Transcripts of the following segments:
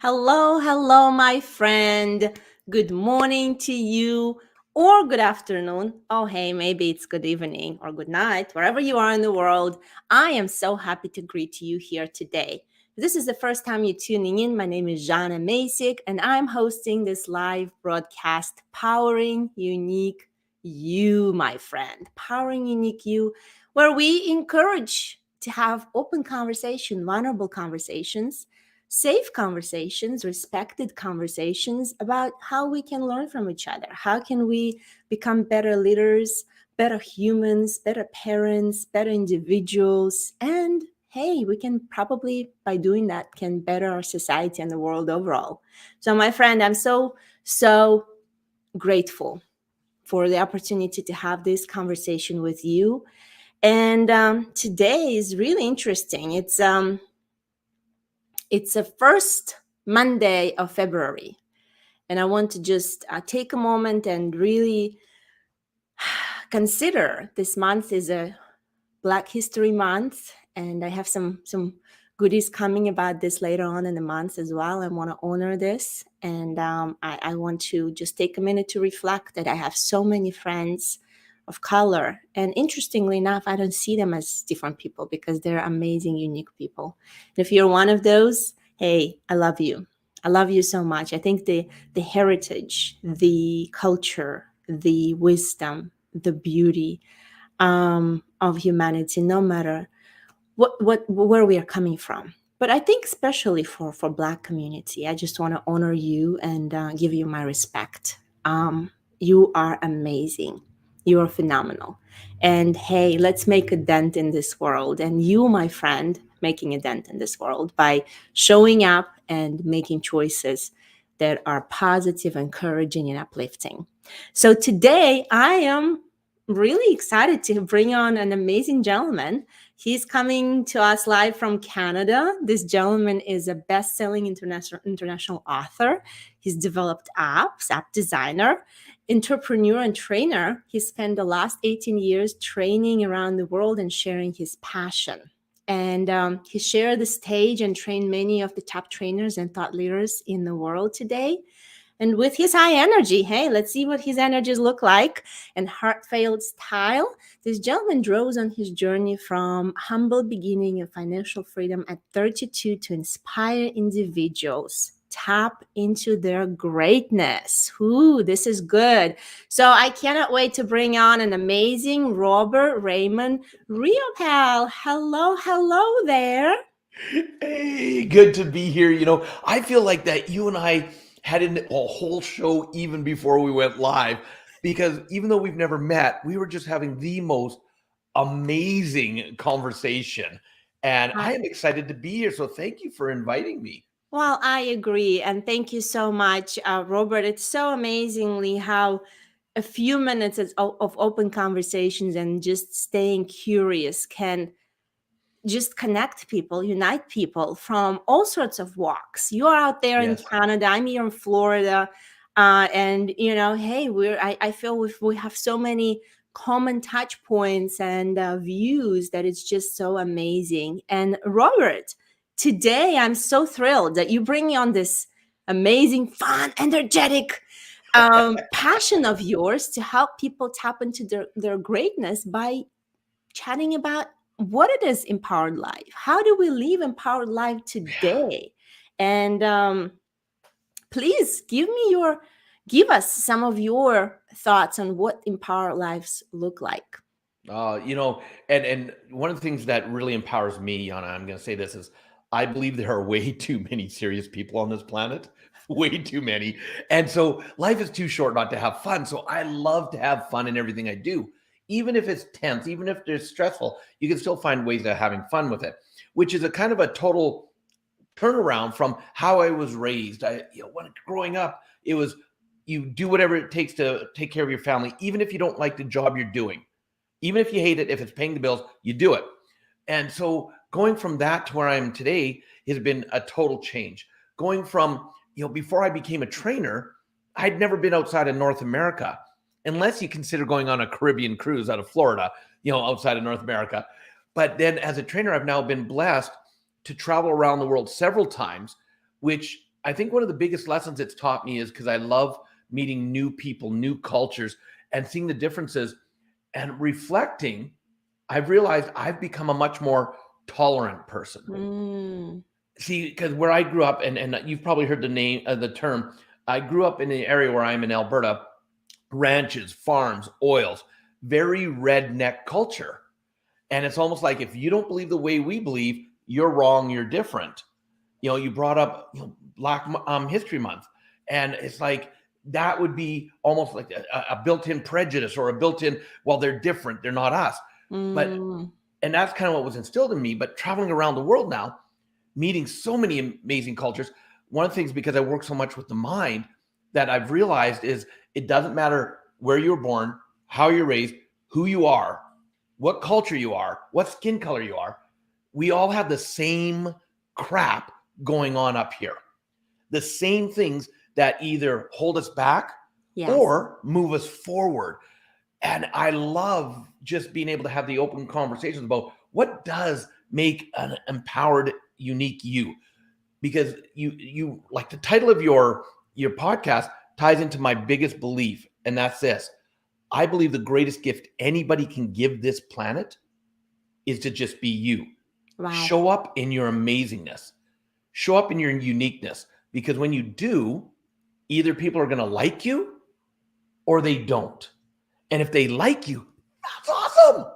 Hello, hello, my friend. Good morning to you, or good afternoon. Oh, hey, maybe it's good evening or good night, wherever you are in the world. I am so happy to greet you here today. If this is the first time you're tuning in, my name is Jana Masik, and I'm hosting this live broadcast, Powering Unique You, my friend. Powering Unique You, where we encourage to have open conversation, vulnerable conversations, safe conversations, respected conversations about how we can learn from each other. How can we become better leaders, better humans, better parents, better individuals? And hey, we can probably, by doing that, can better our society and the world overall. So, my friend, I'm so grateful for the opportunity to have this conversation with you. And today is really interesting. It's the first Monday of February. And I want to just take a moment and really consider this month is a Black History Month. And I have some goodies coming about this later on in the month as well. I want to honor this. And I want to just take a minute to reflect that I have so many friends of color. And interestingly enough, I don't see them as different people because they're amazing, unique people. And if you're one of those, hey, I love you. I love you so much. I think the heritage, the culture, the wisdom, the beauty of humanity, no matter what where we are coming from. But I think especially for Black community, I just want to honor you and give you my respect. You are amazing. You are phenomenal. And hey, let's make a dent in this world. And you, my friend, making a dent in this world by showing up and making choices that are positive, encouraging, and uplifting. So today I am really excited to bring on an amazing gentleman. He's coming to us live from Canada. This gentleman is a best-selling international author. He's developed apps, app designer, entrepreneur, and trainer. He spent the last 18 years training around the world and sharing his passion. And he shared the stage and trained many of the top trainers and thought leaders in the world today. And with his high energy, hey, let's see what his energies look like, and heartfelt style. This gentleman draws on his journey from humble beginning of financial freedom at 32 to inspire individuals tap into their greatness. Ooh, this is good. So I cannot wait to bring on an amazing Robert Raymond Riopel. Hello, hello there. Hey, good to be here. I feel like that you and I had a whole show even before we went live because even though we've never met, we were just having the most amazing conversation. And I am excited to be here. So thank you for inviting me. Well, I agree. And thank you so much, Robert. It's so amazingly how a few minutes of open conversations and just staying curious can just connect people, unite people from all sorts of walks. You are out there in Yes. Canada, I'm here in Florida. And, hey, I feel we have so many common touch points and views that it's just so amazing. And Robert, today I'm so thrilled that you bring me on this amazing, fun, energetic passion of yours to help people tap into their greatness by chatting about what it is empowered life. How do we live empowered life today? And please give us some of your thoughts on what empowered lives look like. And one of the things that really empowers me, Yana, I'm going to say this is I believe there are way too many serious people on this planet, way too many. And so life is too short not to have fun. So I love to have fun in everything I do. Even if it's tense, even if it's stressful, you can still find ways of having fun with it, which is a kind of a total turnaround from how I was raised. When growing up, it was you do whatever it takes to take care of your family, even if you don't like the job you're doing. Even if you hate it, if it's paying the bills, you do it. And so going from that to where I am today has been a total change. Going from, before I became a trainer, I'd never been outside of North America, unless you consider going on a Caribbean cruise out of Florida, outside of North America. But then as a trainer, I've now been blessed to travel around the world several times, which I think one of the biggest lessons it's taught me is because I love meeting new people, new cultures, and seeing the differences and reflecting. I've realized I've become a much more tolerant person. Mm. See, because where I grew up, and you've probably heard the term. I grew up in the area where I'm in Alberta, ranches, farms, oils, very redneck culture. And it's almost like if you don't believe the way we believe, you're wrong, you're different. You brought up Black History Month, and it's like that would be almost like a built-in prejudice or a built-in, well, they're different, they're not us. But Mm. and that's kind of what was instilled in me. But traveling around the world now, meeting so many amazing cultures, one of the things, because I work so much with the mind, that I've realized is it doesn't matter where you were born, how you're raised, who you are, what culture you are, what skin color you are. We all have the same crap going on up here. The same things that either hold us back Yes. or move us forward. And I love just being able to have the open conversations about what does make an empowered, unique you. Because you like the title of your podcast ties into my biggest belief, and that's this. I believe the greatest gift anybody can give this planet is to just be you. Wow. Show up in your amazingness. Show up in your uniqueness. Because when you do, either people are going to like you or they don't. And if they like you, that's awesome.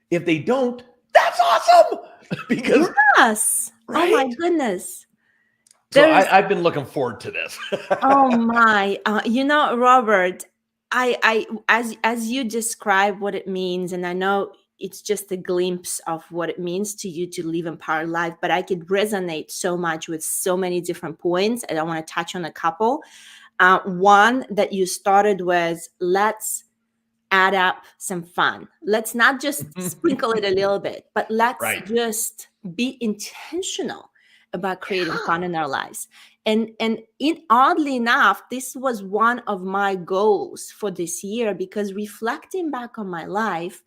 If they don't, that's awesome. Because yes. right? Oh my goodness. So I've been looking forward to this. Oh my, Robert, I as you describe what it means, and I know it's just a glimpse of what it means to you to live empowered life, but I could resonate so much with so many different points, and I want to touch on a couple. One that you started was, let's add up some fun. Let's not just sprinkle it a little bit, but let's just be intentional about creating fun in our lives. And oddly enough, this was one of my goals for this year, because reflecting back on my life,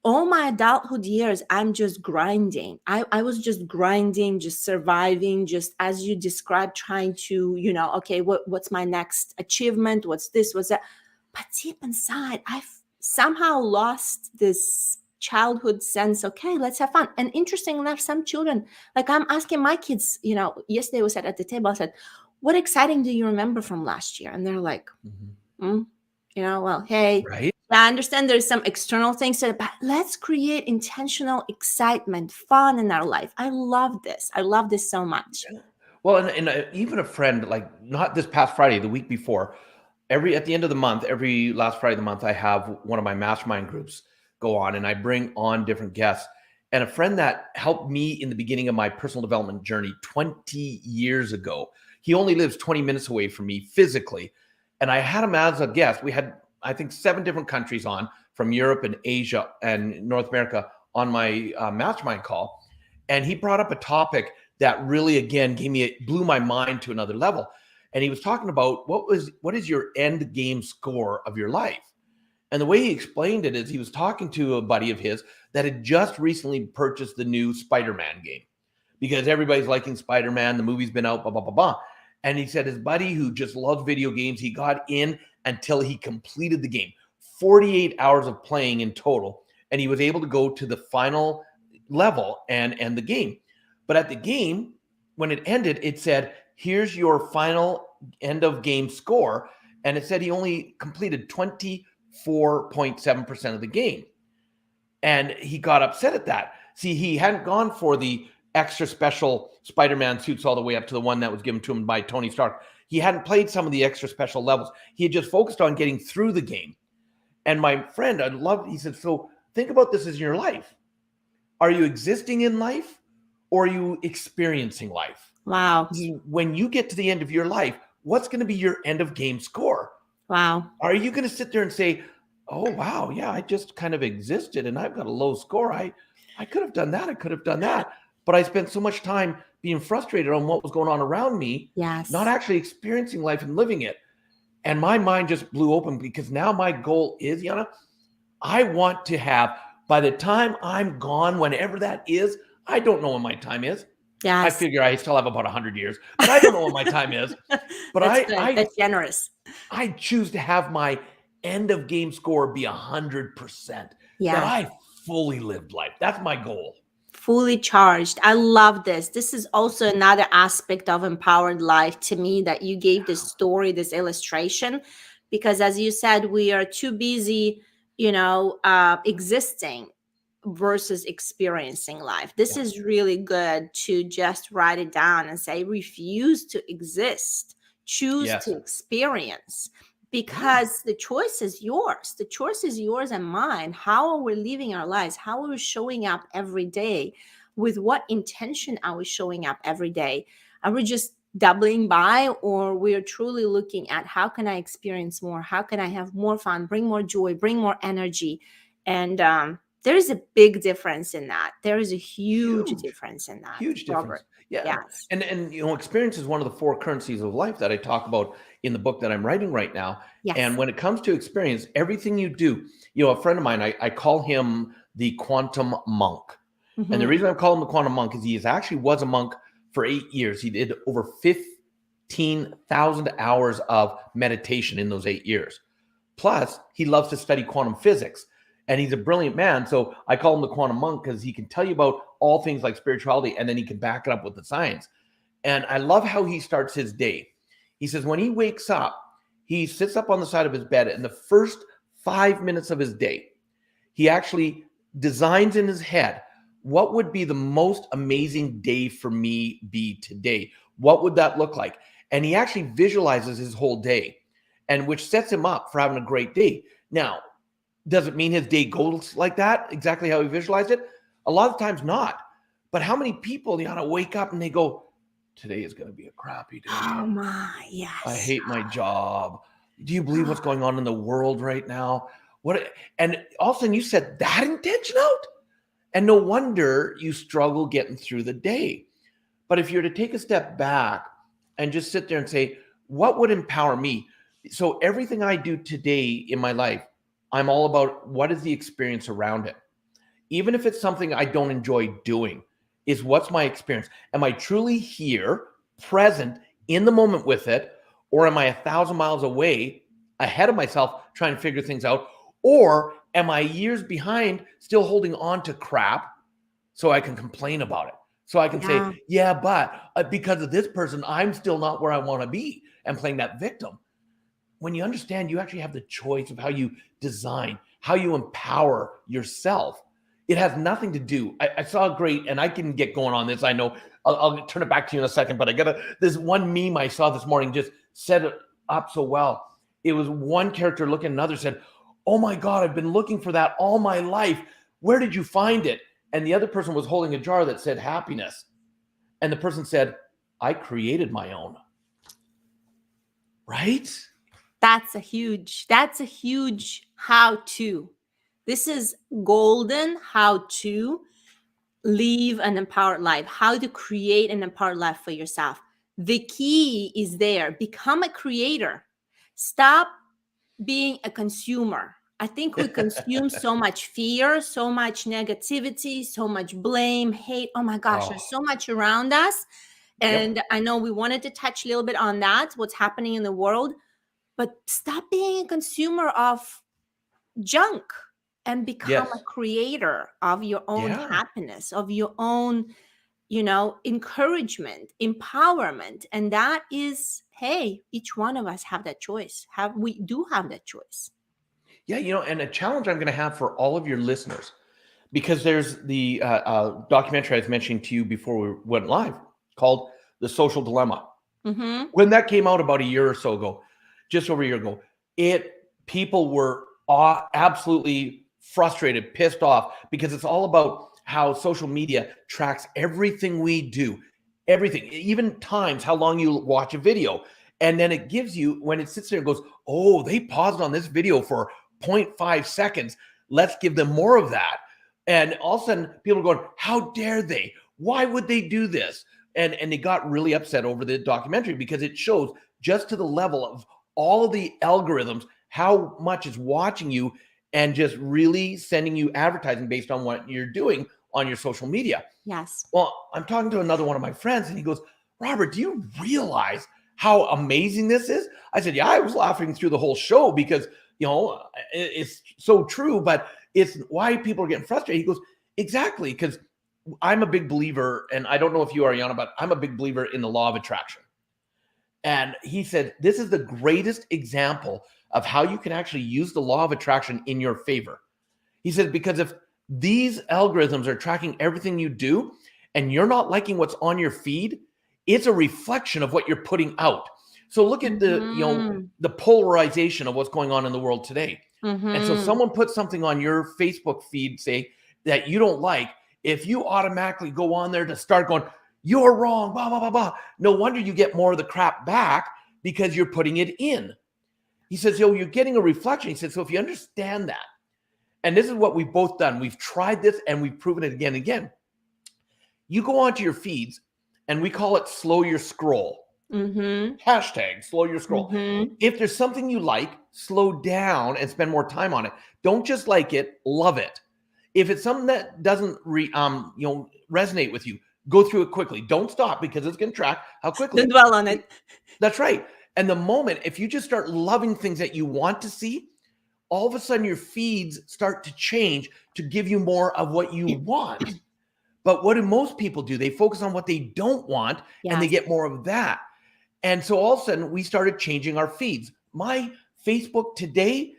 all my adulthood years, I'm just grinding. I was just grinding, just surviving, just as you described, trying to, okay, what's my next achievement? What's this? What's that? But deep inside, I've somehow lost this childhood sense. Okay, let's have fun. And interesting enough, some children, like I'm asking my kids, yesterday we sat at the table, I said, what exciting do you remember from last year? And they're like, well, hey, right? I understand there's some external things, but let's create intentional excitement, fun in our life. I love this. I love this so much. Yeah. Well, and even a friend, like not this past Friday, the week before, at the end of the month, every last Friday of the month, I have one of my mastermind groups go on, and I bring on different guests. And a friend that helped me in the beginning of my personal development journey 20 years ago, he only lives 20 minutes away from me physically. And I had him as a guest. We had, I think, 7 different countries on, from Europe and Asia and North America, on my mastermind call. And he brought up a topic that really, again, blew my mind to another level. And he was talking about what is your end game score of your life? And the way he explained it is he was talking to a buddy of his that had just recently purchased the new Spider-Man game, because everybody's liking Spider-Man. The movie's been out, blah, blah, blah, blah. And he said his buddy, who just loves video games, he got in until he completed the game, 48 hours of playing in total. And he was able to go to the final level and end the game. But at the game, when it ended, it said, here's your final end of game score. And it said he only completed 24.7% of the game. And he got upset at that. See, he hadn't gone for the extra special Spider-Man suits all the way up to the one that was given to him by Tony Stark. He hadn't played some of the extra special levels. He had just focused on getting through the game. And my friend, he said, so think about this as your life. Are you existing in life, or are you experiencing life? Wow. When you get to the end of your life, what's going to be your end of game score? Wow. Are you going to sit there and say, oh, wow, yeah, I just kind of existed and I've got a low score. I could have done that. I could have done that. But I spent so much time being frustrated on what was going on around me, not actually experiencing life and living it. And my mind just blew open, because now my goal is, Yana, I want to have, by the time I'm gone, whenever that is, I don't know when my time is. I Yes. figure I still have about 100 years, but I don't know what my time is. But That's good. I That's generous. I choose to have my end of game score be 100%, that Yes. I fully lived life. That's my goal. Fully charged. I love this. This is also another aspect of empowered life to me that you gave this story, this illustration, because as you said, we are too busy, existing versus experiencing life. This Yeah. is really good to just write it down and say, refuse to exist, choose to Yes. experience, Yeah. because the choice is yours. The choice is yours and mine. How are we living our lives? How are we showing up every day? With what intention are we showing up every day? Are we just doubling by, or we're truly looking at how can I experience more? How can I have more fun, bring more joy, bring more energy? And there is a big difference in that. There is a huge Huge. difference in that, Huge difference. Robert. Yeah. Yes. And experience is one of the four currencies of life that I talk about in the book that I'm writing right now. And Yes. when it comes to experience, everything you do, a friend of mine, I call him the quantum monk. And the Hmm. reason I call him the quantum monk is he actually was a monk for 8 years. He did over 15,000 hours of meditation in those 8 years. Plus, he loves to study quantum physics. And he's a brilliant man. So I call him the quantum monk because he can tell you about all things like spirituality, and then he can back it up with the science. And I love how he starts his day. He says when he wakes up, he sits up on the side of his bed, and the first 5 minutes of his day, he actually designs in his head, what would be the most amazing day for me be today? What would that look like? And he actually visualizes his whole day, and which sets him up for having a great day. Now, does it mean his day goes like that, exactly how he visualized it? A lot of times not. But how many people, wake up and they go, today is going to be a crappy day. Oh my, I yes. hate my job. Do you believe what's going on in the world right now? What? And all of a sudden you set that intention out. And no wonder you struggle getting through the day. But if you're to take a step back and just sit there and say, what would empower me? So everything I do today in my life, I'm all about what is the experience around it. Even if it's something I don't enjoy doing, is what's my experience? Am I truly here, present in the moment with it? Or am I 1,000 miles away, ahead of myself, trying to figure things out? Or am I years behind, still holding on to crap so I can complain about it? So I can Yeah. say, yeah, but because of this person, I'm still not where I want to be, and playing that victim. When you understand you actually have the choice of how you design, how you empower yourself, it has nothing to do. I saw a great, and I can get going on this. I know I'll turn it back to you in a second, but this one meme I saw this morning just set it up so well. It was one character looking at another, said, oh my God, I've been looking for that all my life. Where did you find it? And the other person was holding a jar that said happiness. And the person said, I created my own. Right? That's a huge how to. This is golden how to live an empowered life, how to create an empowered life for yourself. The key is there. Become a creator. Stop being a consumer. I think we consume so much fear, so much negativity, so much blame, hate. Oh my gosh, Oh, there's so much around us. yep. And I know we wanted to touch a little bit on that, what's happening in the world, but stop being a consumer of junk and become a Yes. creator of your own Yeah. happiness, of your own, encouragement, empowerment. And that is, hey, each one of us have that choice. We do have that choice. Yeah, and a challenge I'm going to have for all of your listeners, because there's the documentary I was mentioning to you before we went live called The Social Dilemma. Mm-hmm. When that came out about a year or so ago, just over a year ago, people were absolutely frustrated, pissed off, because it's all about how social media tracks everything we do, everything, even times, how long you watch a video. And then it gives you, when it sits there and goes, oh, they paused on this video for zero 0.5 seconds. Let's give them more of that. And all of a sudden, people are going, how dare they? Why would they do this? And they got really upset over the documentary because it shows just to the level of all of the algorithms, how much is watching you and just really sending you advertising based on what you're doing on your social media. Yes. Well, I'm talking to another one of my friends and he goes, Robert, do you realize how amazing this is? I said, yeah, I was laughing through the whole show because, it's so true, but it's why people are getting frustrated. He goes, exactly, because I'm a big believer, and I don't know if you are, Yana, but I'm a big believer in the law of attraction. And he said, this is the greatest example of how you can actually use the law of attraction in your favor. He said, because if these algorithms are tracking everything you do and you're not liking what's on your feed, it's a reflection of what you're putting out. So look at the polarization of what's going on in the world today. And so someone puts something on your Facebook feed, say, that you don't like, if you automatically go on there to start going, you're wrong, blah, blah, blah, blah. No wonder you get more of the crap back because you're putting it in. He says, you're getting a reflection. He said, so if you understand that, and this is what we've both done, we've tried this and we've proven it again and again. You go onto your feeds and we call it slow your scroll. Hashtag slow your scroll. If there's something you like, slow down and spend more time on it. Don't just like it, love it. If it's something that doesn't resonate with you, go through it quickly. Don't stop because it's going to track how quickly. Don't dwell on it. That's right. And the moment, if you just start loving things that you want to see, all of a sudden your feeds start to change to give you more of what you want. But what do most people do? They focus on what they don't want and they get more of that. And so all of a sudden we started changing our feeds. My Facebook today,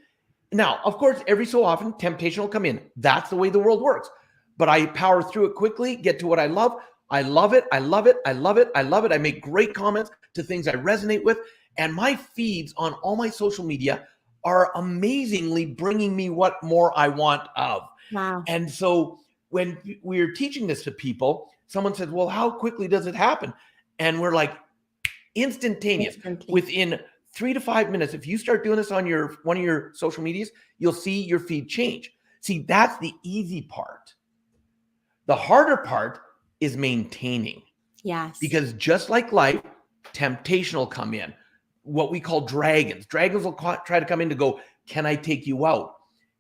now, of course, every so often temptation will come in. That's the way the world works. But I power through it quickly, get to what I love. I love it. I love it. I love it. I love it. I make great comments to things I resonate with. And my feeds on all my social media are amazingly bringing me what more I want of. Wow. And so when we're teaching this to people, someone says, well, how quickly does it happen? And we're like, instantaneous. Within 3 to 5 minutes, if you start doing this on one of your social medias, you'll see your feed change. See, that's the easy part. The harder part is maintaining. Yes. Because just like life, temptation will come in. What we call dragons. Dragons will try to come in to go, can I take you out?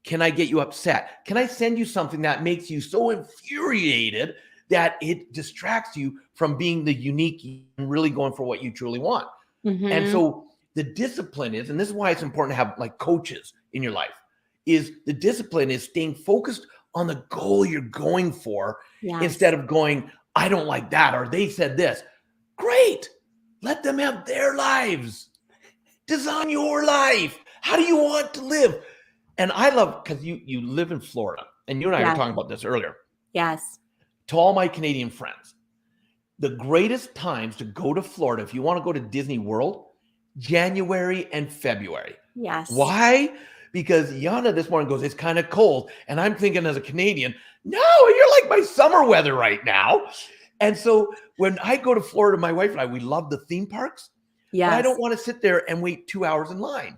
Can I get you upset? Can I send you something that makes you so infuriated that it distracts you from being the unique and really going for what you truly want? And so the discipline is, and this is why it's important to have like coaches in your life, is the discipline is staying focused on the goal you're going for instead of going, I don't like that, or they said this. Great. Let them have their lives. Design your life. How do you want to live? And I love, because you live in Florida, and you and I were talking about this earlier. Yes. To all my Canadian friends, the greatest times to go to Florida, if you want to go to Disney World, January and February. Yes. Why? Because Yana this morning goes, it's kind of cold. And I'm thinking as a Canadian, no, you're like my summer weather right now. And so when I go to Florida, my wife and I, we love the theme parks. Yes. But I don't want to sit there and wait 2 hours in line.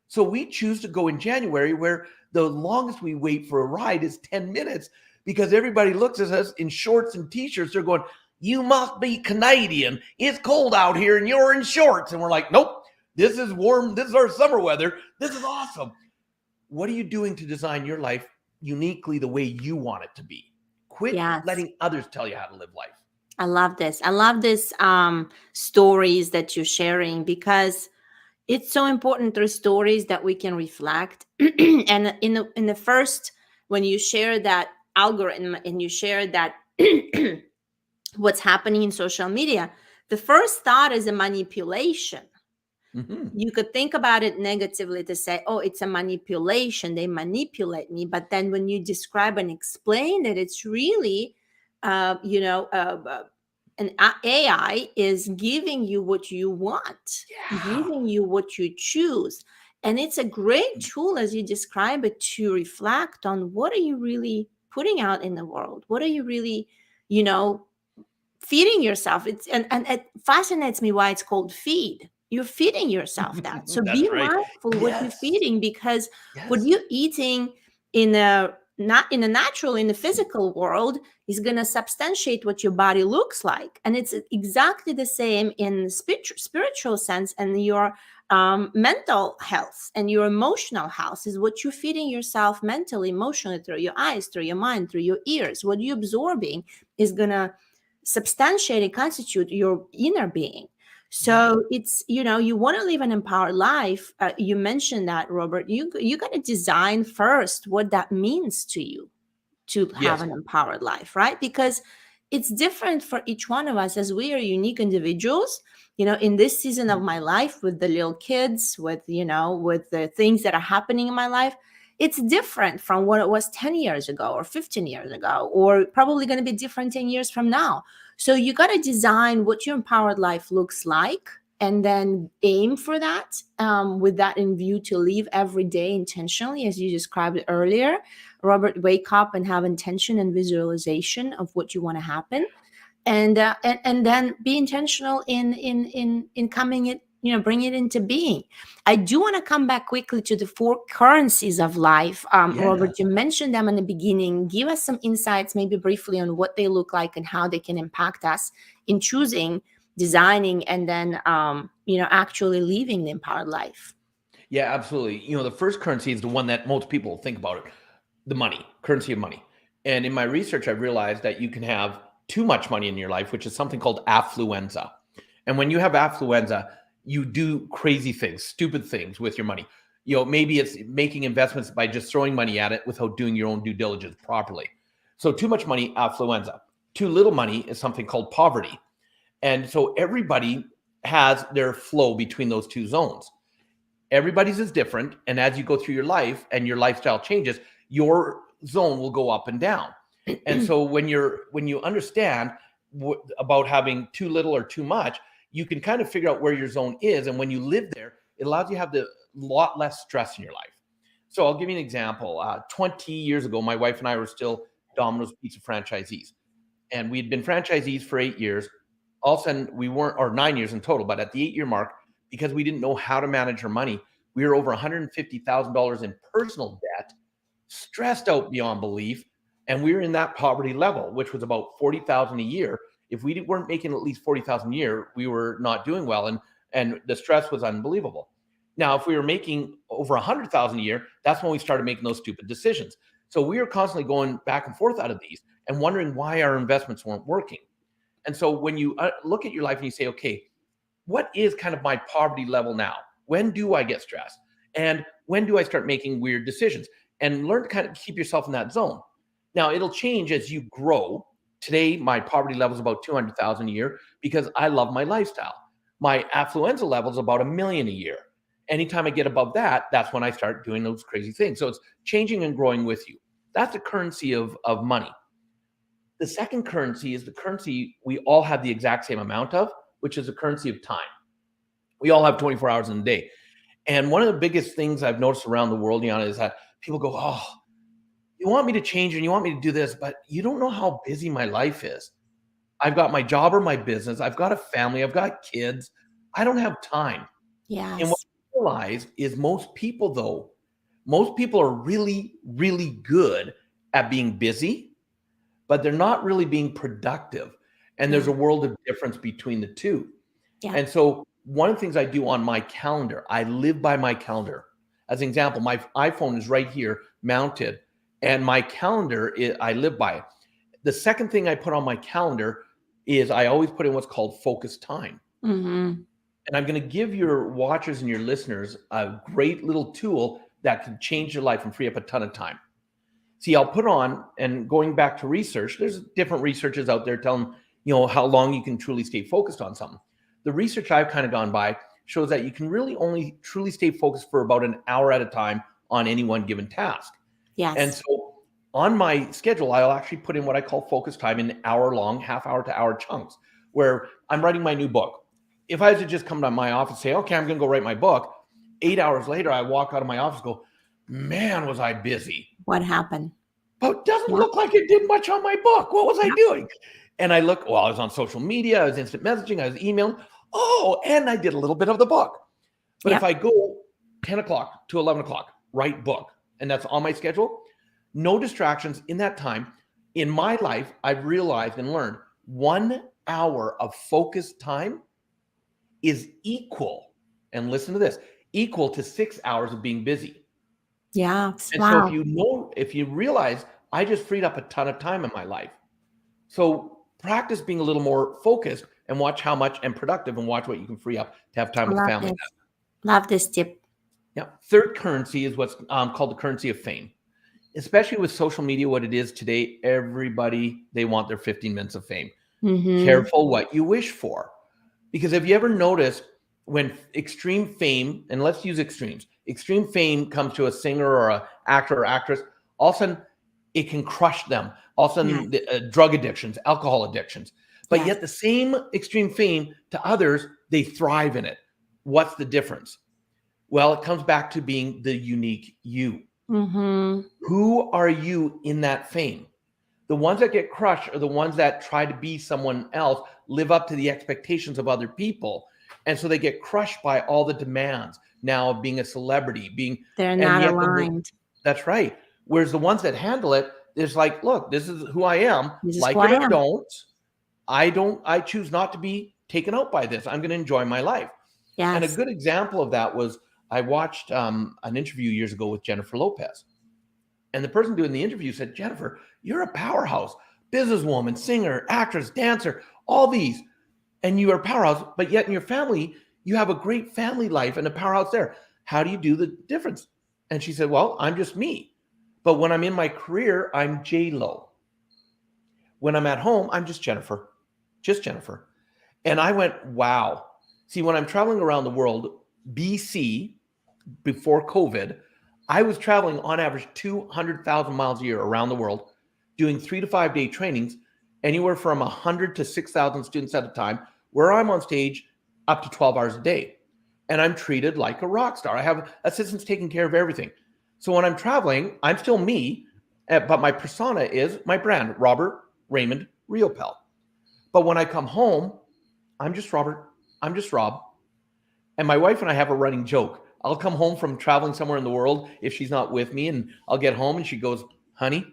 So we choose to go in January, where the longest we wait for a ride is 10 minutes because everybody looks at us in shorts and t-shirts. They're going, you must be Canadian. It's cold out here and you're in shorts. And we're like, nope, this is warm. This is our summer weather. This is awesome. What are you doing to design your life uniquely the way you want it to be? Quit letting others tell you how to live life. I love this. I love this stories that you're sharing, because it's so important through stories that we can reflect. And in the first, when you share that algorithm and you share that what's happening in social media, the first thought is a manipulation. You could think about it negatively to say, oh, it's a manipulation. They manipulate me. But then when you describe and explain that it's really, an AI is giving you what you want, giving you what you choose. And it's a great tool, as you describe it, to reflect on what are you really putting out in the world? What are you really, feeding yourself? And it fascinates me why it's called feed. You're feeding yourself that. So be mindful what you're feeding, because what you're eating in the physical world is going to substantiate what your body looks like. And it's exactly the same in spiritual sense and your mental health and your emotional health is what you're feeding yourself mentally, emotionally, through your eyes, through your mind, through your ears. What you're absorbing is going to substantiate and constitute your inner being. So it's, you want to live an empowered life. You mentioned that, Robert. You got to design first what that means to you to have Yes. an empowered life, right? Because it's different for each one of us as we are unique individuals. In this season of my life, with the little kids, with the things that are happening in my life, it's different from what it was 10 years ago or 15 years ago, or probably going to be different 10 years from now. So you got to design what your empowered life looks like, and then aim for that, with that in view, to live every day intentionally, as you described earlier. Robert, wake up and have intention and visualization of what you want to happen, and then be intentional in coming it, bring it into being. I do want to come back quickly to the four currencies of life. Robert, Yes. you mentioned them in the beginning. Give us some insights, maybe briefly, on what they look like and how they can impact us in choosing, designing, and then actually living the empowered life. Yeah, absolutely. The first currency is the one that most people think about it, the money, currency of money. And in my research, I've realized that you can have too much money in your life, which is something called affluenza. And when you have affluenza, you do crazy things, stupid things with your money. Maybe it's making investments by just throwing money at it without doing your own due diligence properly. So too much money, affluenza. Too little money is something called poverty. And so everybody has their flow between those two zones. Everybody's is different, and as you go through your life and your lifestyle changes, your zone will go up and down. And so when you understand about having too little or too much, you can kind of figure out where your zone is, and when you live there, it allows you to have a lot less stress in your life. So I'll give you an example. 20 years ago, my wife and I were still Domino's Pizza franchisees, and we'd been franchisees for 8 years. All of a sudden, we weren't, or 9 years in total, but at the 8-year mark, because we didn't know how to manage our money, we were over $150,000 in personal debt, stressed out beyond belief, and we were in that poverty level, which was about $40,000 a year. If we weren't making at least $40,000 a year, we were not doing well, and the stress was unbelievable. Now, if we were making over $100,000 a year, that's when we started making those stupid decisions. So we were constantly going back and forth out of these and wondering why our investments weren't working. And so when you look at your life and you say, okay, what is kind of my poverty level now? When do I get stressed? And when do I start making weird decisions? And learn to kind of keep yourself in that zone. Now, it'll change as you grow. Today, my poverty level is about 200,000 a year because I love my lifestyle. My affluenza level is about $1 million a year. Anytime I get above that, that's when I start doing those crazy things. So it's changing and growing with you. That's the currency of money. The second currency is the currency we all have the exact same amount of, which is the currency of time. We all have 24 hours in a day. And one of the biggest things I've noticed around the world, Yana, is that people go, oh, you want me to change and you want me to do this, but you don't know how busy my life is. I've got my job or my business. I've got a family. I've got kids. I don't have time. And what Yes. I realize is most people are really, really good at being busy, but they're not really being productive. And Yeah. there's a world of difference between the two. Yeah. And so one of the things I do on my calendar, I live by my calendar. As an example, my iPhone is right here mounted, and my calendar, I live by it. The second thing I put on my calendar is I always put in what's called focus time. Mm-hmm. And I'm going to give your watchers and your listeners a great little tool that can change your life and free up a ton of time. See, I'll put on, and going back to research, there's different researchers out there telling, how long you can truly stay focused on something. The research I've kind of gone by shows that you can really only truly stay focused for about an hour at a time on any one given task. And Yes. so on my schedule, I'll actually put in what I call focus time in hour-long, half-hour to hour chunks, where I'm writing my new book. If I was to just come to my office and say, okay, I'm going to go write my book, 8 hours later, I walk out of my office and go, man, was I busy. What happened? But it doesn't Yeah. look like it did much on my book. What was I Yeah. doing? And I look, well, I was on social media, I was instant messaging, I was emailing. Oh, and I did a little bit of the book. But if I go 10 o'clock to 11 o'clock, write book, and that's on my schedule, no distractions in that time. In my life, I've realized and learned 1 hour of focused time is equal and listen to this, equal to 6 hours of being busy. Yeah. And so Wow. if you realize I just freed up a ton of time in my life. So practice being a little more focused and watch how much and productive and watch what you can free up to have time I with the love family. this. Love this tip. Yeah. Third currency is what's called the currency of fame. Especially with social media, what it is today, everybody, they want their 15 minutes of fame. Mm-hmm. Careful what you wish for. Because have you ever noticed when extreme fame, and let's use extreme fame comes to a singer or an actor or actress, all of a sudden it can crush them. All of a Yes. sudden, drug addictions, alcohol addictions. But Yes. yet the same extreme fame to others, they thrive in it. What's the difference? Well, it comes back to being the unique you. Mm-hmm. Who are you in that fame? The ones that get crushed are the ones that try to be someone else, live up to the expectations of other people. And so they get crushed by all the demands now of being a celebrity, They're and not yet aligned. that's right. Whereas the ones that handle it, it's like, look, this is who I am, This is who like I it or am. I choose not to be taken out by this. I'm going to enjoy my life. And a Yes. good example of that was I watched an interview years ago with Jennifer Lopez. And the person doing the interview said, Jennifer, you're a powerhouse, businesswoman, singer, actress, dancer, all these. And you are a powerhouse, but yet in your family, you have a great family life and a powerhouse there. How do you do the difference? And she said, well, I'm just me. But when I'm in my career, I'm J-Lo. When I'm at home, I'm just Jennifer, just Jennifer. And I went, wow. See, when I'm traveling around the world, BC, before COVID, I was traveling on average 200,000 miles a year around the world, doing 3 to 5 day trainings, anywhere from 100 to 6,000 students at a time, where I'm on stage up to 12 hours a day. And I'm treated like a rock star. I have assistants taking care of everything. So when I'm traveling, I'm still me, but my persona is my brand, Robert Raymond Riopel. But when I come home, I'm just Robert. I'm just Rob. And my wife and I have a running joke. I'll come home from traveling somewhere in the world if she's not with me, and I'll get home and she goes, honey,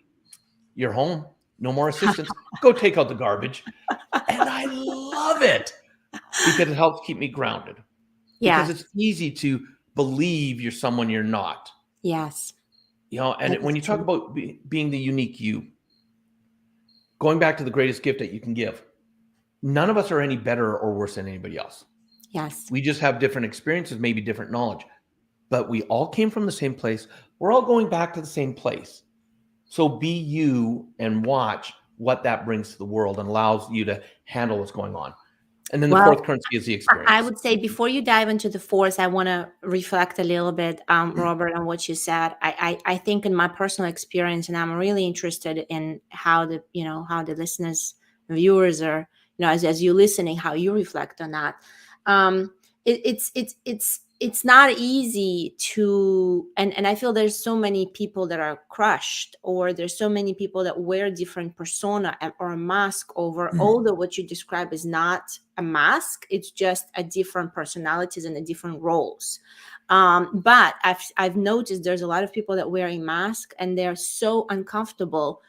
you're home. No more assistants. Go take out the garbage. And I love it because it helps keep me grounded. Because Yes. it's easy to believe you're someone you're not. Yes. And That is when you talk true. about being the unique you, going back to the greatest gift that you can give, none of us are any better or worse than anybody else. Yes. We just have different experiences, maybe different knowledge, but we all came from the same place. We're all going back to the same place. So be you and watch what that brings to the world and allows you to handle what's going on. And then the Well, fourth currency is the I experience. would say before you dive into the force, I want to reflect a little bit, Robert, on what you said. I think in my personal experience, and I'm really interested in how the listeners, viewers are, as you listening, how you reflect on that. It's not easy to, and I feel there's so many people that are crushed, or there's so many people that wear different persona or a mask over, although what you describe is not a mask, it's just a different personalities and a different roles. But I've noticed there's a lot of people that wear a mask and they're so uncomfortable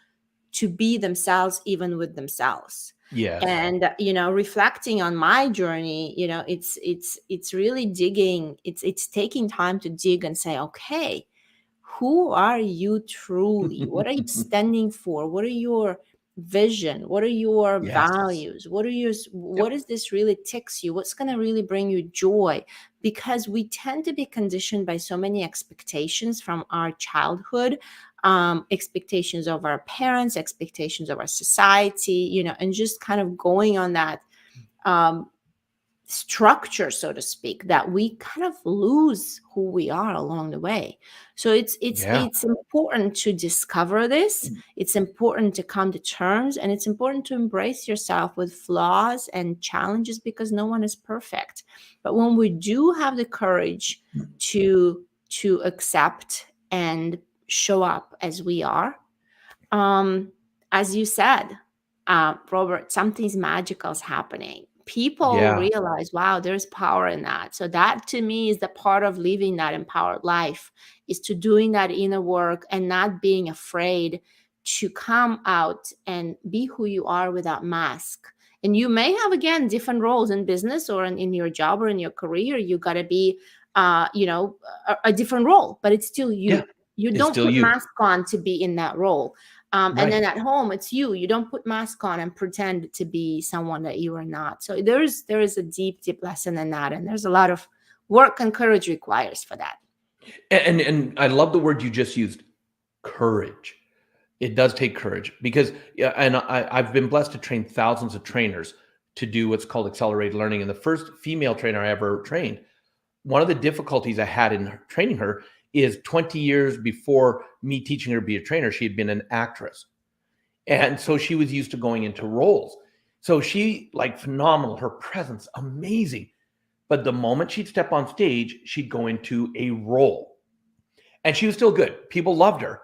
to be themselves, even with themselves. Yes. And reflecting on my journey, it's really digging, it's taking time to dig and say, okay, who are you truly? What are you standing for? What are your vision? What are your Yes. values? What Yep. is this really ticks you? What's going to really bring you joy? Because we tend to be conditioned by so many expectations from our childhood, expectations of our parents, expectations of our society, and just kind of going on that um, structure, so to speak, that we kind of lose who we are along the way. So Yeah. it's important to discover this. It's important to come to terms, and it's important to embrace yourself with flaws and challenges, because no one is perfect. But when we do have the courage to accept and show up as we are, um, as you said, Robert, something's magical is happening. People Yeah. realize, wow, there's power in that. So that to me is the part of living that empowered life, is to doing that inner work and not being afraid to come out and be who you are without mask, And you may have, again, different roles in business or in your job or in your career. You got to be, a different role, but it's still Yeah, you. You it's don't still put you. mask on to be in that role. And Right. then at home, it's you. You don't put mask on and pretend to be someone that you are not. So there is a deep, deep lesson in that, and there's a lot of work and courage requires for that. And I love the word you just used, courage. It does take courage because, yeah, and I've been blessed to train thousands of trainers to do what's called accelerated learning. And the first female trainer I ever trained, one of the difficulties I had in training her is 20 years before me teaching her to be a trainer, she had been an actress. And so she was used to going into roles. So she, like, phenomenal, her presence, amazing. But the moment she'd step on stage, she'd go into a role. And she was still good. People loved her.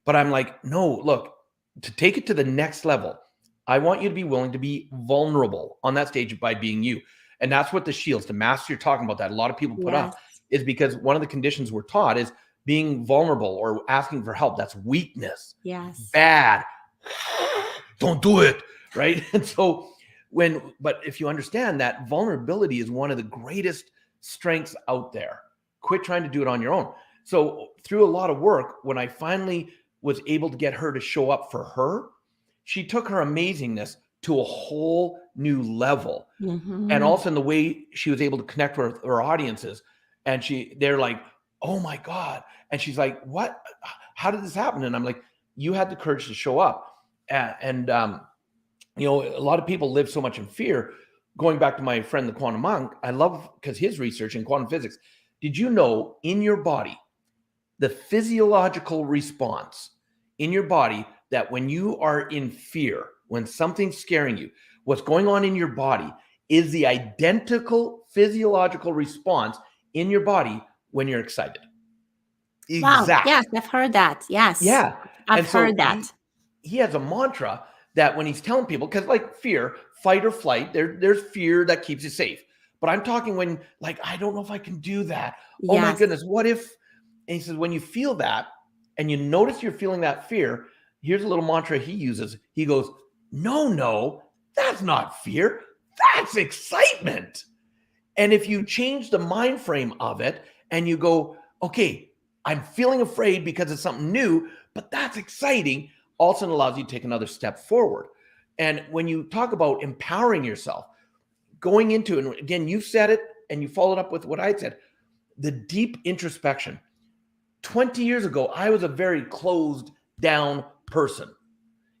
But I'm like, no, look, to take it to the next level, I want you to be willing to be vulnerable on that stage by being you. And that's what the shields, the masks you're talking about, that a lot of people put Yes. up, is because one of the conditions we're taught is being vulnerable or asking for help. That's weakness. Yes. Bad. Don't do it. Right. And so but if you understand that vulnerability is one of the greatest strengths out there, quit trying to do it on your own. So through a lot of work, when I finally was able to get her to show up for her, she took her amazingness to a whole new level. And Hmm. also in the way she was able to connect with her audiences. And they're like, oh my God. And she's like, what? How did this happen? And I'm like, you had the courage to show up. A lot of people live so much in fear. Going back to my friend, the quantum monk, I love because his research in quantum physics. Did you know in your body, the physiological response in your body, that when you are in fear, when something's scaring you, what's going on in your body is the identical physiological response in your body when you're excited? Wow. Exact. Yes, I've heard that. Yes, Yeah. I've And so heard that. he has a mantra that when he's telling people, because like fear, fight or flight, there's fear that keeps you safe. But I'm talking when, like, I don't know if I can do that. Oh my Yes. goodness, what if? And he says, when you feel that and you notice you're feeling that fear, here's a little mantra he uses. He goes, no, that's not fear. That's excitement. And if you change the mind frame of it and you go, okay, I'm feeling afraid because it's something new, but that's exciting, also allows you to take another step forward. And when you talk about empowering yourself, going into, and again, you said it and you followed up with what I said, the deep introspection. 20 years ago, I was a very closed down person.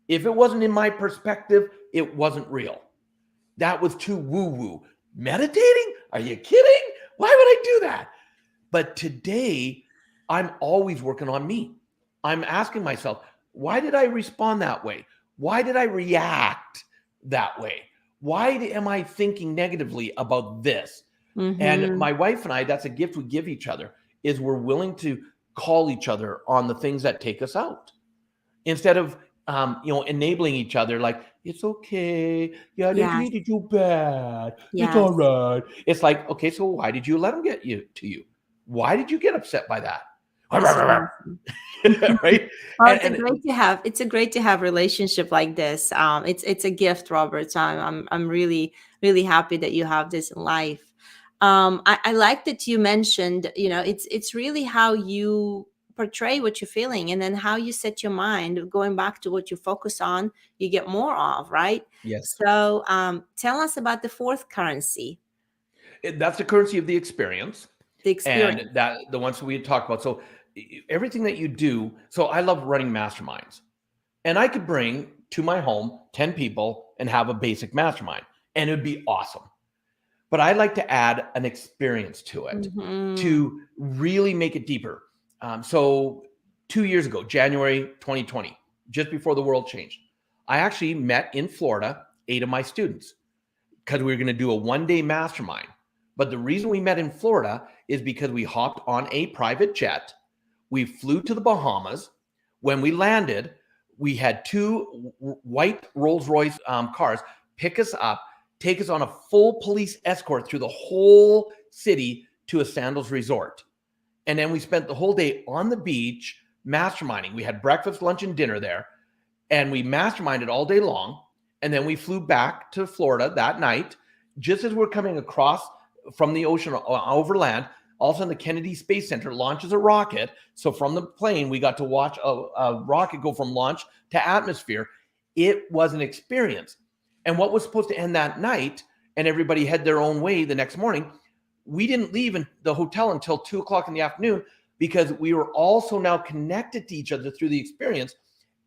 If it wasn't in my perspective, it wasn't real. That was too woo woo. Meditating? Are you kidding? Why would I do that? But today, I'm always working on me. I'm asking myself, why did I respond that way? Why did I react that way? Why am I thinking negatively about this? And Hmm. my wife and I, that's a gift we give each other, is we're willing to call each other on the things that take us out instead of enabling each other, like, it's okay, yeah, they Yes. treated you bad, it's all Yes. right. It's like, okay, so why did you let them get you to you? Why did you get upset by that? This is awesome. Right. Well, and, and it's a great to have relationship like this. It's a gift, Robert. So I'm really, really happy that you have this in life. I like that you mentioned, it's really how you portray what you're feeling, and then how you set your mind. Going back to what you focus on, you get more of, right? yes, So tell us about the fourth currency, that's the currency of the experience. the And experience. that the ones we had talked about. So everything that you do. So I love running masterminds. And I could bring to my home 10 people and have a basic mastermind, and it would be awesome. But I like to add an experience to it Hmm. to really make it deeper. So 2 years ago, January 2020, just before the world changed, I actually met in Florida 8 of my students because we were going to do a 1-day mastermind. But the reason we met in Florida is because we hopped on a private jet. We flew to the Bahamas. When we landed, we had 2 white Rolls Royce cars pick us up, take us on a full police escort through the whole city to a Sandals resort. And then we spent the whole day on the beach masterminding. We had breakfast, lunch, and dinner there. And we masterminded all day long. And then we flew back to Florida that night. Just as we're coming across from the ocean over land, all of a sudden the Kennedy Space Center launches a rocket. So from the plane, we got to watch a rocket go from launch to atmosphere. It was an experience. And what was supposed to end that night, and everybody had their own way the next morning, we didn't leave in the hotel until 2 o'clock in the afternoon because we were also now connected to each other through the experience.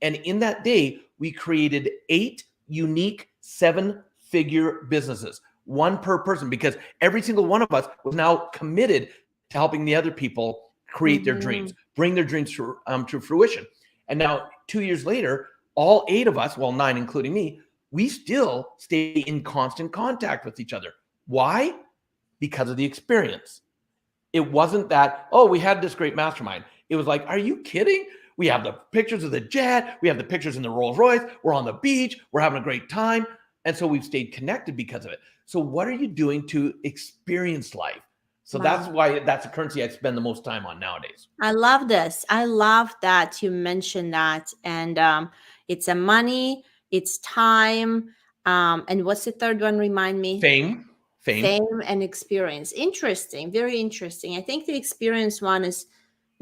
And in that day, we created 8 unique 7-figure businesses, one per person, because every single one of us was now committed to helping the other people create their dreams, bring their dreams to fruition. And now 2 years later, all 8 of us, well, 9 including me, we still stay in constant contact with each other. Why? Because of the experience. It wasn't that, oh, we had this great mastermind. It was like, are you kidding? We have the pictures of the jet. We have the pictures in the Rolls Royce. We're on the beach. We're having a great time. And so we've stayed connected because of it. So what are you doing to experience life? So that's why that's a currency I spend the most time on nowadays. I love this. I love that you mentioned that. And it's a money, it's time. And what's the third one? Remind me. Fame. Fame and experience. Interesting. Very interesting. I think the experience one is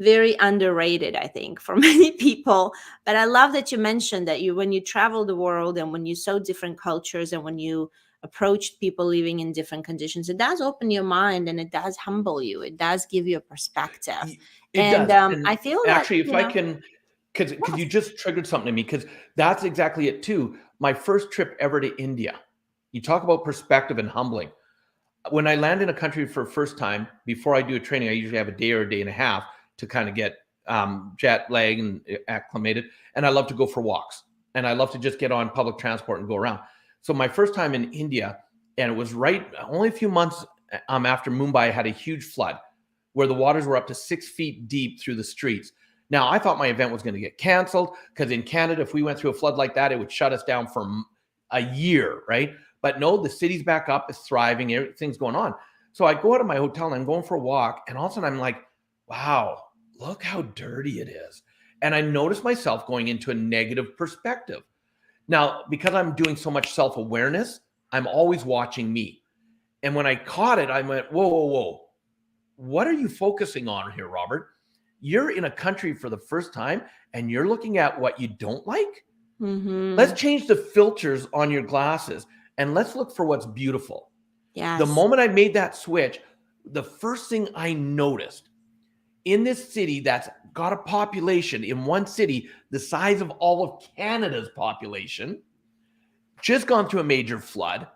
very underrated, I think, for many people. But I love that you mentioned that when you travel the world and when you saw different cultures and when you approached people living in different conditions, it does open your mind and it does humble you. It does give you a perspective. It And does. And I feel actually, that, if I can, because you just triggered something in me, because that's exactly it too. My first trip ever to India, you talk about perspective and humbling. When I land in a country for the first time, before I do a training, I usually have a day or a day and a half to kind of get jet lag and acclimated. And I love to go for walks. And I love to just get on public transport and go around. So my first time in India, and it was right only a few months after Mumbai had a huge flood where the waters were up to 6 feet deep through the streets. Now, I thought my event was going to get canceled because in Canada, if we went through a flood like that, it would shut us down for a year, right? But no, the city's back up, it's thriving, everything's going on. So I go out of my hotel and I'm going for a walk, and all of a sudden I'm like, wow, look how dirty it is. And I noticed myself going into a negative perspective. Now, because I'm doing so much self-awareness, I'm always watching me. And when I caught it, I went, whoa, whoa, whoa. What are you focusing on here, Robert? You're in a country for the first time and you're looking at what you don't like? Let's change the filters on your glasses and let's look for what's beautiful. Yes. The moment I made that switch, the first thing I noticed in this city that's got a population in one city the size of all of Canada's population, just gone through a major flood,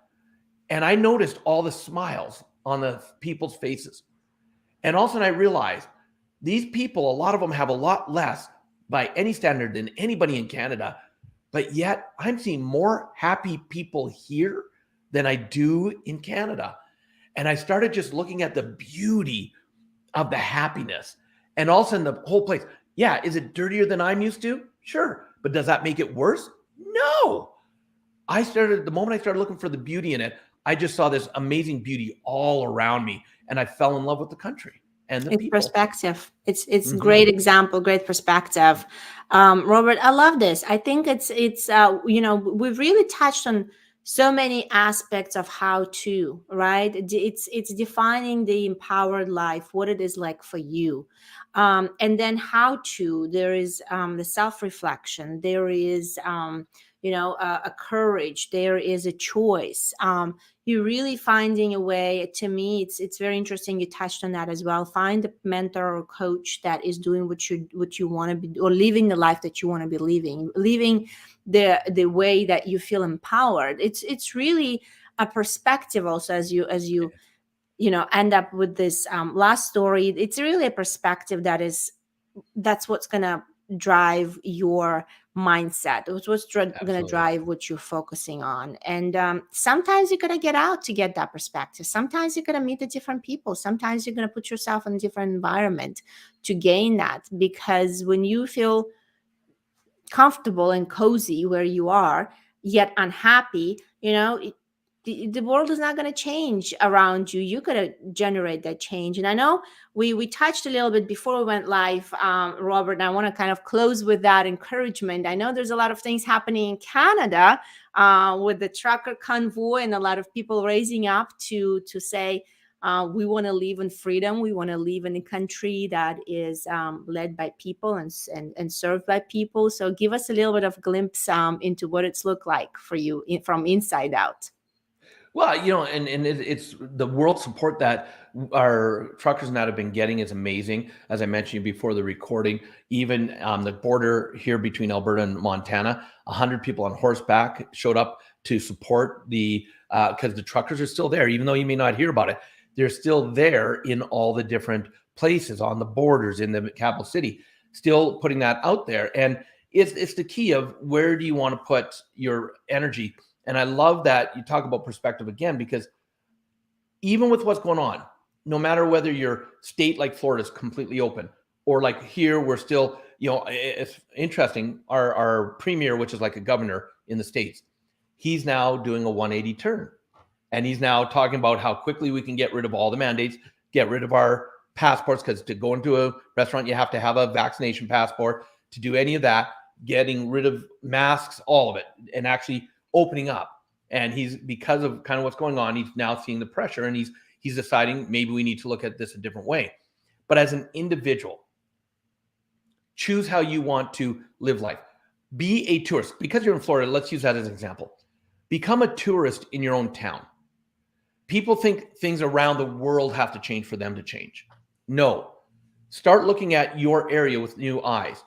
and I noticed all the smiles on the people's faces. And all of a sudden I realized these people, a lot of them have a lot less by any standard than anybody in Canada, but yet I'm seeing more happy people here than I do in Canada. And I started just looking at the beauty of the happiness. And all of a sudden the whole place, yeah, is it dirtier than I'm used to? Sure. But does that make it worse? No. The moment I started looking for the beauty in it, I just saw this amazing beauty all around me. And I fell in love with the country and the people. Perspective. It's great example, great perspective. Robert, I love this. I think it's we've really touched on so many aspects of how to, right? It's defining the empowered life, what it is like for you. And then how to, there is the self-reflection, there is a courage, there is a choice. You're really finding a way. To me, it's very interesting. You touched on that as well. Find a mentor or coach that is doing what you want to be, or living the life that you want to be living the way that you feel empowered. It's really a perspective also, as you end up with this last story. It's really a perspective that's what's gonna drive your mindset. It's what's going to drive what you're focusing on. And sometimes you're going to get out to get that perspective. Sometimes you're going to meet the different people. Sometimes you're going to put yourself in a different environment to gain that, because when you feel comfortable and cozy where you are, yet unhappy, the world is not going to change around you. You got to generate that change. And I know we touched a little bit before we went live, Robert, and I want to kind of close with that encouragement. I know there's a lot of things happening in Canada with the trucker convoy, and a lot of people raising up to say, we want to live in freedom. We want to live in a country that is led by people and served by people. So give us a little bit of glimpse into what it's looked like for you from inside out. Well, and it's the world support that our truckers now have been getting is amazing. As I mentioned before the recording, even the border here between Alberta and Montana, 100 people on horseback showed up to support because the truckers are still there, even though you may not hear about it. They're still there in all the different places on the borders in the capital city, still putting that out there. And it's the key of where do you want to put your energy. And I love that you talk about perspective again, because even with what's going on, no matter whether your state like Florida is completely open or like here, we're still, it's interesting. Our premier, which is like a governor in the States, he's now doing a 180 turn. And he's now talking about how quickly we can get rid of all the mandates, get rid of our passports, because to go into a restaurant, you have to have a vaccination passport. To do any of that, getting rid of masks, all of it, and actually opening up. And he's, because of kind of what's going on, he's now seeing the pressure, and he's deciding maybe we need to look at this a different way. But as an individual, choose how you want to live life. Be a tourist. Because you're in Florida, let's use that as an example. Become a tourist in your own town. People think things around the world have to change for them to change. No. Start looking at your area with new eyes.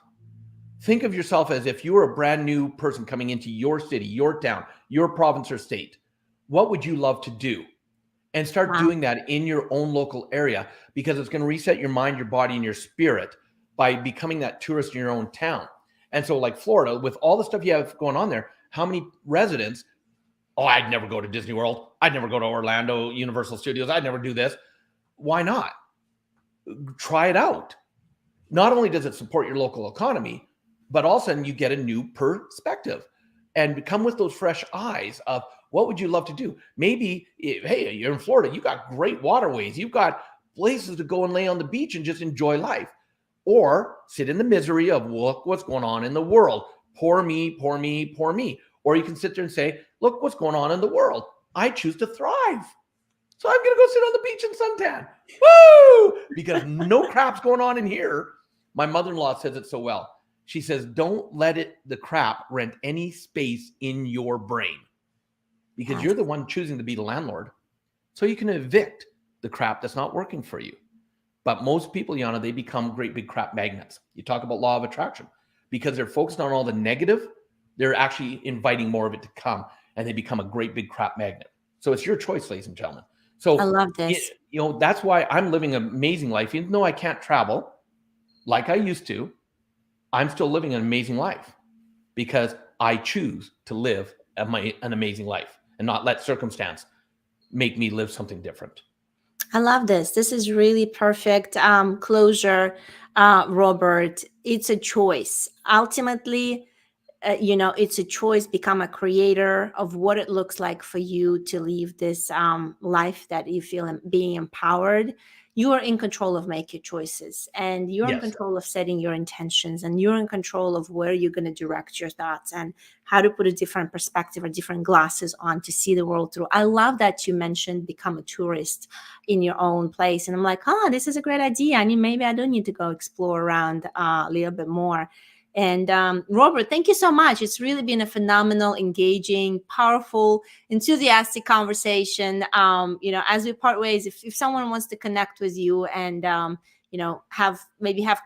Think of yourself as if you were a brand new person coming into your city, your town, your province or state. What would you love to do? And start doing that in your own local area, because it's going to reset your mind, your body, and your spirit by becoming that tourist in your own town. And so like Florida, with all the stuff you have going on there, how many residents, oh, I'd never go to Disney World. I'd never go to Orlando, Universal Studios. I'd never do this. Why not? Try it out. Not only does it support your local economy, but all of a sudden you get a new perspective and come with those fresh eyes of what would you love to do? Maybe, hey, you're in Florida. You got great waterways. You've got places to go and lay on the beach and just enjoy life. Or sit in the misery of, look what's going on in the world. Poor me, poor me, poor me. Or you can sit there and say, look what's going on in the world. I choose to thrive. So I'm going to go sit on the beach and suntan. Woo! Because no crap's going on in here. My mother-in-law says it so well. She says, don't let the crap rent any space in your brain, because you're the one choosing to be the landlord. So you can evict the crap that's not working for you. But most people, Yana, they become great big crap magnets. You talk about law of attraction, because they're focused on all the negative. They're actually inviting more of it to come, and they become a great big crap magnet. So it's your choice, ladies and gentlemen. So I love this. That's why I'm living an amazing life. Even though I can't travel like I used to, I'm still living an amazing life, because I choose to live an amazing life and not let circumstance make me live something different. I love this. This is really perfect closure, Robert. It's a choice. Ultimately, it's a choice. Become a creator of what it looks like for you to live this life that you feel being empowered. You are in control of making choices, and you're in control of setting your intentions, and you're in control of where you're going to direct your thoughts and how to put a different perspective or different glasses on to see the world through. I love that you mentioned become a tourist in your own place. And I'm like, this is a great idea. I mean, maybe I do need to go explore around a little bit more. And Robert, thank you so much. It's really been a phenomenal, engaging, powerful, enthusiastic conversation. As we part ways, if someone wants to connect with you and have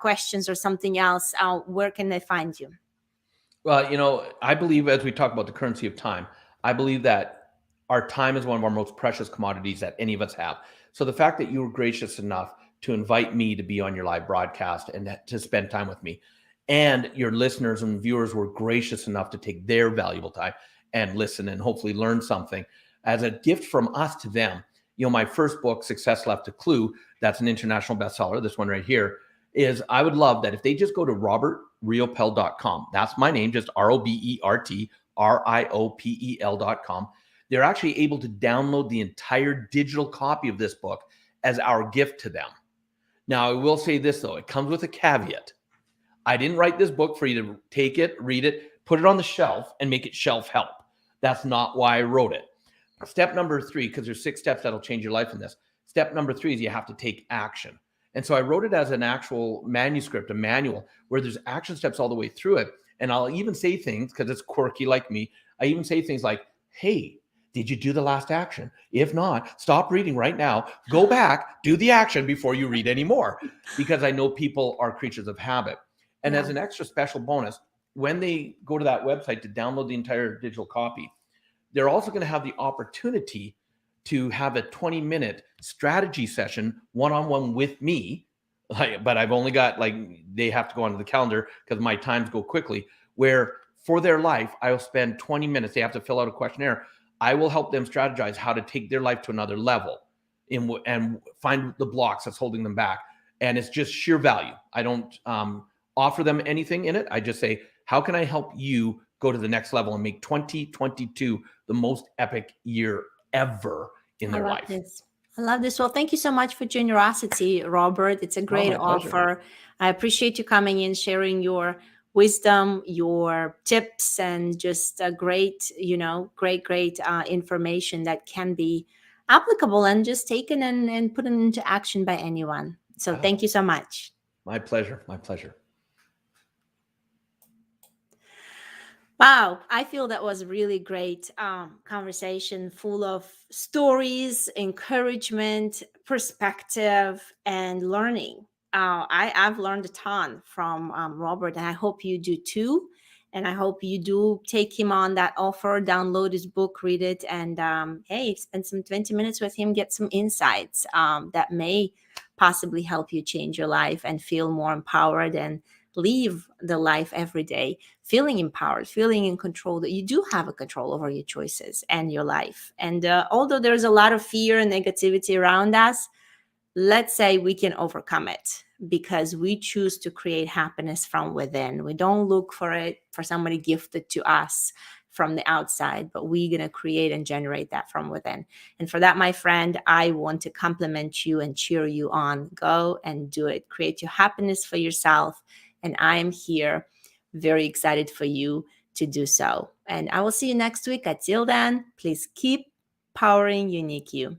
questions or something else, where can they find you? Well, I believe, as we talk about the currency of time, I believe that our time is one of our most precious commodities that any of us have. So the fact that you were gracious enough to invite me to be on your live broadcast and to spend time with me, and your listeners and viewers were gracious enough to take their valuable time and listen and hopefully learn something as a gift from us to them. My first book, Success Left a Clue, that's an international bestseller, this one right here, is I would love that if they just go to robertriopel.com. That's my name, just ROBERTRIOPEL.com. they're actually able to download the entire digital copy of this book as our gift to them. Now, I will say this, though. It comes with a caveat. I didn't write this book for you to take it, read it, put it on the shelf, and make it shelf help. That's not why I wrote it. Step number 3, because there's 6 steps that'll change your life in this. Step number 3 is you have to take action. And so I wrote it as an actual manuscript, a manual, where there's action steps all the way through it. And I'll even say things, because it's quirky like me, I even say things like, hey, did you do the last action? If not, stop reading right now. Go back, do the action before you read anymore, because I know people are creatures of habit. And as an extra special bonus, when they go to that website to download the entire digital copy, they're also going to have the opportunity to have a 20-minute strategy session one-on-one with me. But I've only got, they have to go onto the calendar because my times go quickly, where for their life, I'll spend 20 minutes. They have to fill out a questionnaire. I will help them strategize how to take their life to another level and find the blocks that's holding them back. And it's just sheer value. I don't offer them anything in it. I just say, how can I help you go to the next level and make 2022 the most epic year ever in their life? I love this. Well, thank you so much for generosity, Robert. It's a great offer. I appreciate you coming in, sharing your wisdom, your tips, and just a great information that can be applicable and just taken and put into action by anyone. So thank you so much. My pleasure. My pleasure. Wow, I feel that was a really great conversation, full of stories, encouragement, perspective, and learning. I've learned a ton from Robert, and I hope you do too. And I hope you do take him on that offer, download his book, read it, and hey, spend some 20 minutes with him, get some insights that may possibly help you change your life and feel more empowered and live the life every day feeling empowered, feeling in control, that you do have a control over your choices and your life. And although there's a lot of fear and negativity around us, let's say we can overcome it because we choose to create happiness from within. We don't look for somebody gifted to us from the outside, but we're going to create and generate that from within. And for that, my friend, I want to compliment you and cheer you on. Go and do it. Create your happiness for yourself. And I am here, very excited for you to do so. And I will see you next week. Until then, please keep powering unique you.